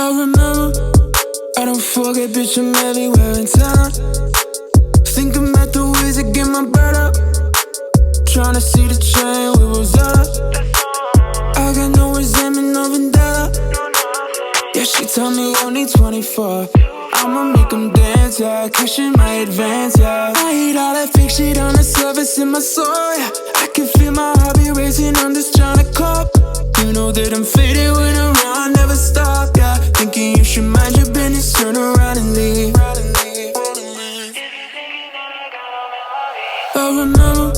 I remember, I don't forget, bitch, I'm everywhere in town. Thinking about the ways to get my bread up. Tryna see the chain we was up. I got no resentment, no vendetta. Yeah, she told me only 24. I'ma make them dance, yeah, cashing my advance, yeah. I hate all that fake shit on the surface in my soul, yeah. I can feel my heart be racing, I'm just tryna cope. You know that I'm faded when around, never stop, yeah. Thinking you should mind your business, turn around and leave. I remember,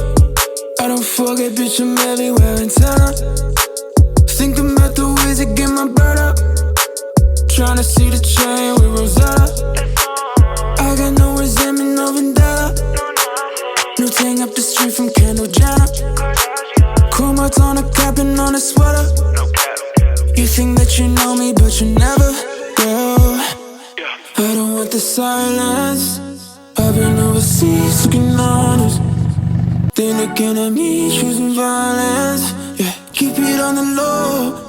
I don't forget, bitch, I'm everywhere in town. Thinking about the ways to get my bread up. Tryna see the chain we rose up. I got no resentment, no vendetta. New thing up the street from Kendall Jenner. Chromas on a cap and on a sweater. You think that you know me, but you never, girl. I don't want the silence. I've been overseas looking honest. They looking at me, choosing violence. Yeah, keep it on the low.